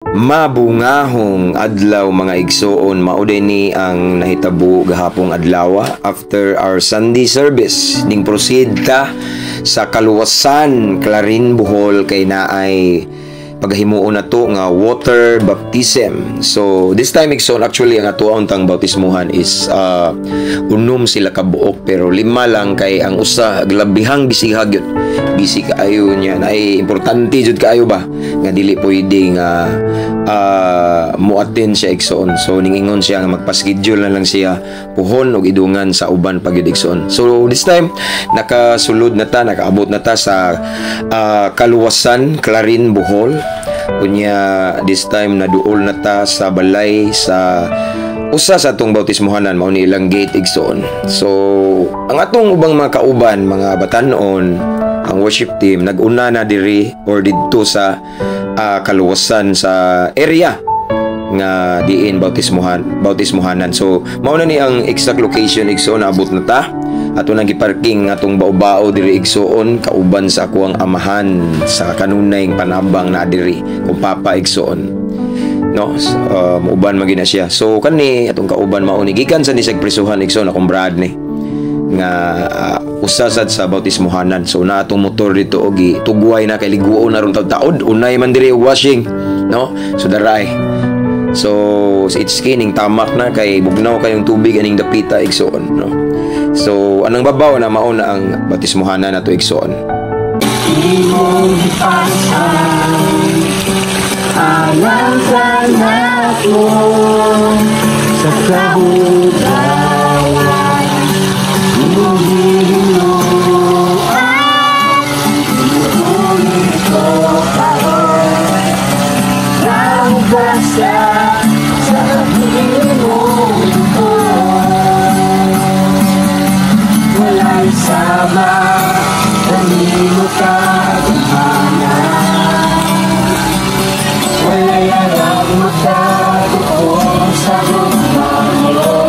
Mabungahong adlaw mga igsoon, mauday ni ang nahitabo gahapong adlaw after our Sunday service. Ning proceed ta sa kaluwasan Clarin Bohol kay naay paghimuon na to nga water baptism. So this time igsoon, actually ang ato untang bautismuhan is unom sila kabuok pero 5 lang kay ang usa glabihang bisiha gyud. Busy kaayo niya ay importante jud kaayo ba nga dili pwede nga muattend siya igsoon. So ningingon siya nga magpa-schedule na lang siya puhon og idungan sa uban pag igsoon. So this time nakasulod na ta, nakaabot na ta sa kaluwasan Clarin Bohol. Unya this time naduol na ta sa balay sa usa sa atong bautismuhanan, mao ni ilang gate igsoon. So ang atong ubang mga kauban, mga batanon, ang worship team nag-una na diri or didto sa kaluwasan sa area nga diin bautismuhanan. So mao na ni ang exact location igsoon, abot na ta. Ato nang giparking atong baobao diri igsoon kauban sa ako ang amahan sa kanunay panabang na diri kung papa igsoon. No, uban magina siya. So kani atong kauban mao ni gikan sa nisag prisuhan igsoon akong brad ni nga usasad sa bautismuhanan. So na atong motor dito og tugway na kay liguo na ron taud unay man diri og washing, no? So daray. So it's skining tamak na kay bugnaw kayong tubig aning dapita igsoon, no? So anong babaw na mao na ang bautismuhanan nato igsoon. Imong ipasang alang sa nato sa kabudayan. Imong hinuan, imong ito karon. Naugasa sa imong ito. Walay sama, kanino ka ihanan. Walay alam magkaguon sa lumayo.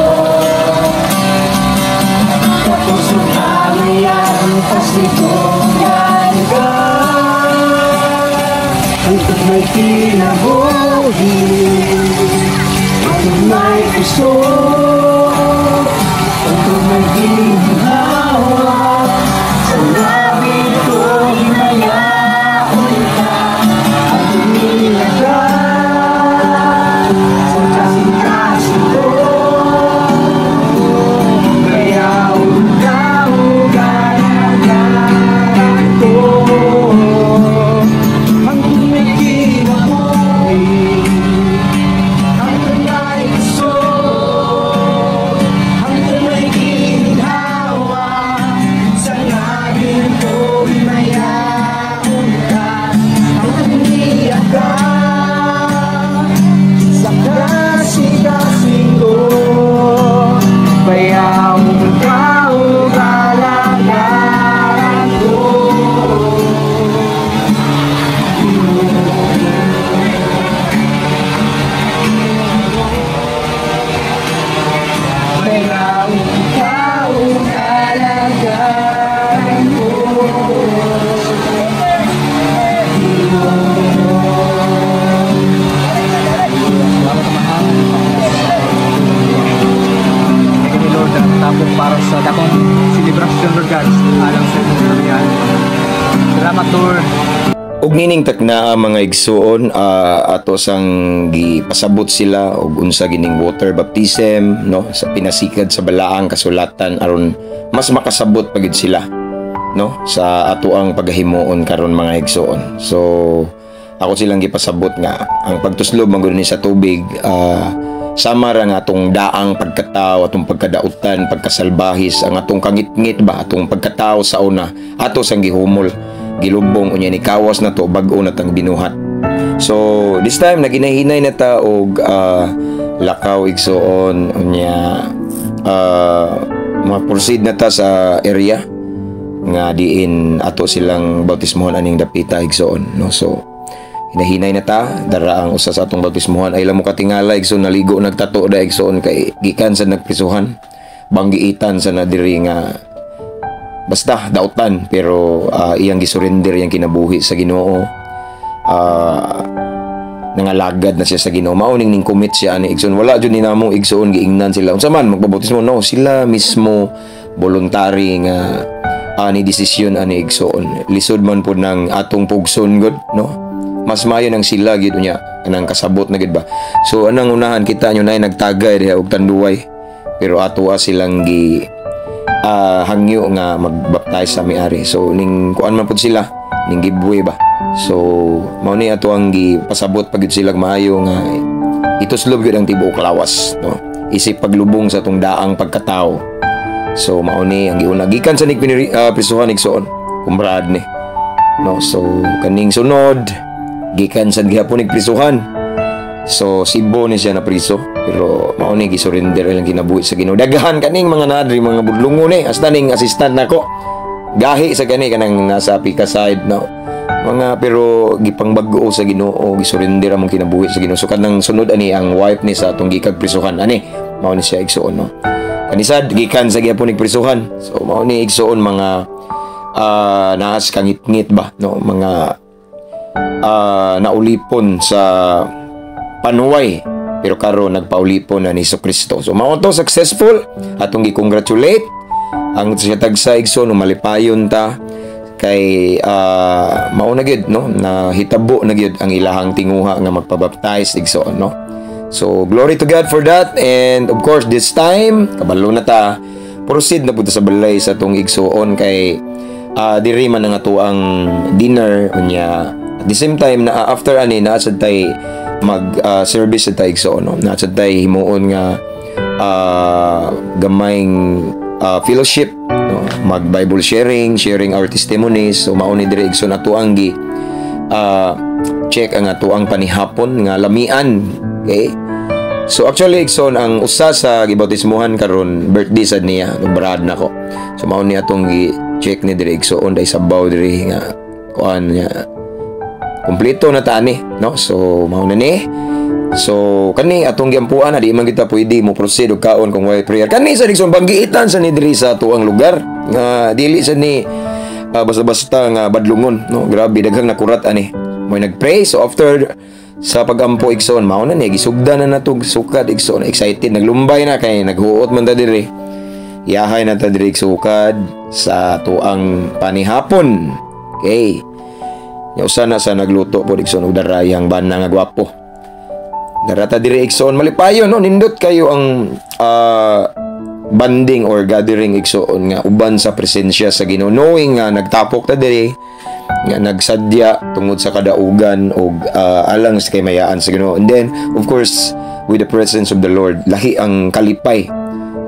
Tapos magkamayan, pasigungan ka. Hanggang may kinabuhi, hanggang may gusto, hanggang may ginhawa. Sa labi ko himayaon ka, at umilagan sa kasing-kasing ko. Mayaon ka o ganagan ko. Hanggang may kinabuhi, hanggang may gusto, hanggang may ginhawa. Sa labi ko himayaon ka, hanggang umiyak ka. Sa kasing-kasing ko, mayaon ka o ganagan ko. Mayaon ka o ganagan ko. Thank you Lord, tapos para sa dakong celebration Lord God alang sa inyong yan. Salamat Lord. Ug nining takna mga igsoon, ato sang gipasabot sila og unsa gining water baptism, no, sa pinasikad sa balaang kasulatan aron mas makasabot pagid sila, no, sa ato ang paghimuon karon mga igsoon. So ako silang gipasabot nga ang pagtuslob man gud ni sa tubig sama ra nga atong daang pagkatao, atong pagkadautan, pagkasalbahis, ang atong kangit-ngit ba, atong pagkatao sa una ato sang gihumol, gilubong unya ni kawas na to bag-o na tang binuhat. So this time naginahinay na ta og lakaw igsoon unya ma-proceed na ta sa area nga diin ato silang bautismuhon aning dapita igsoon, no. So hinahinay na ta, dara ang usa sa atong bautismuhan ay lamo katingala igsoon, naligo nagtato da igsoon kay gikan sa nagprisuhan, banggiitan sa nadiri nga basta dautan pero iyang gisurrender yang kinabuhi sa Ginoo. nangalagad na siya sa Ginoo. Mauning ning commit siya ani igsoon. Wala jud ni namo igsoon giingnan sila. Unsa man magbabautismo, no, sila mismo voluntary nga ani desisyon ani igsoon. Lisod man pud nang atong pugson gud, no. Mas maayo nang sila gid unya anang kasabot na gid ba. So anang unahan kita nyo nay nagtagay diha og tanduay. Pero ato silang gi hangyo nga magbaptize sa miari. So ning kuan man pud sila, ning giveaway ba. So mao ni ato ang gipasabot pagid sila maayo nga ituslob gyud ang tibuok lawas, no. Isip paglubong sa tong daang pagkatao. So mao ni ang giuna gikan sa prisuhan igsoon, kumrad ni, no. So kaning sunod gikan sa gihapon prisuhan. So sibo ni siya na priso, pero mao ni gisurrender lang kinabuhi sa Ginoo. Daghan kaning mga nadri mga budlungon ni hasta ning assistant nako. Gahi sa kani kanang nasa pika side, no. Mga pero gipangbag-o sa Ginoo, gisurrender among kinabuhi sa Ginoo. So kanang sunod ani ang wife ni sa atong gikag prisuhan ani, mao ni siya igsoon, no. Kanisad gikan sa gihapon prisuhan. So mao ni igsoon mga naas kangit-ngit ba, no, mga naulipon sa panuway pero karon nagpaulipon na ni Jesucristo. So mao to successful atong gi-congratulate ang siya tagsa igsoon malipayon ta kay mao na gyud, no, na hitabo na gyud ang ilahang tinguha nga magpabaptize igsoon, no. So glory to God for that. And of course this time kabalo na ta, proceed na pud sa balay sa tong igsoon kay diri man ang ato ang dinner unya. At the same time na after ani naasad tay mag service sa tay igsoon, no. Naasad tay himuon nga gamayng fellowship, no, mag Bible sharing our testimonies. So mao ni diri igsoon ato ang gi check ang ato ang panihapon nga lamian. Okay? So actually igsoon ang usa sa gibautismuhan karon birthday sad niya, brad nako. So mao ni atong gi check ni diri igsoon dai sabaw diri nga kuan niya kompleto na tani, no. So mao na ni. So kani atong giampuan na di man kita pwede mo proceed og kaon kung way prayer. Kani sa igsoon banggiitan sa ni diri sa tuang lugar nga dili sa ni basta-basta nga badlungon, no. Grabe daghang nakurat ani. Moy nagpray. So after sa pagampo igsoon mao na ni gisugdan na natog sukad igsoon. Excited naglumbay na kay naghuot man ta diri. Yahay na ta diri sukad sa tuang panihapon. Okay. Nya usa na sa nagluto po igsoon og darayang bana nga gwapo. Darata diri igsoon malipayon, no, nindot kayo ang banding or gathering igsoon nga uban sa presensya sa Ginoo, knowing nga nagtapok ta diri nga nagsadya tungod sa kadaugan og alang sa kamayaan sa Ginoo. And then of course with the presence of the Lord lahi ang kalipay.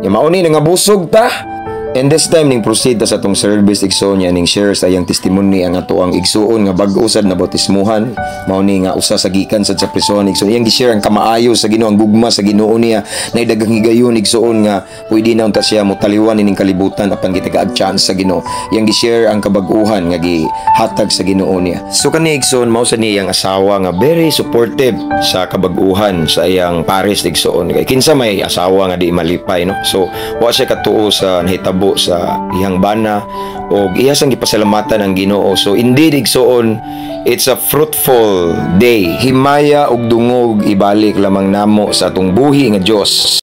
Nya mao ni nangabusog ta. And this time ning proceed ta sa atong service igsoon niya ning share sa iyang testimony ang ato ang igsoon nga bag-o sad na bautismuhan. Mao ni nga usa sa gikan sa prisuhan igsoon iyang gi-share ang kamaayo sa Ginoo, ang gugma sa Ginoo niya na daghang higayon igsoon nga pwede na unta siya motaliwan ining kalibutan apan gitagaag chance sa Ginoo. Iyang gi-share ang kabag-uhan nga gihatag sa Ginoo niya. So kani igsoon mao sa niyang asawa nga very supportive sa kabag-uhan sa iyang pares igsoon kay kinsa may asawa nga di malipay, no. So wa siya katuo sa nahitabo sa iyang bana o iya sang gipasalamatan ang Ginoo. So indeed igsoon it's a fruitful day. Himaya og dungog ibalik lamang namo sa atong buhi nga Dios.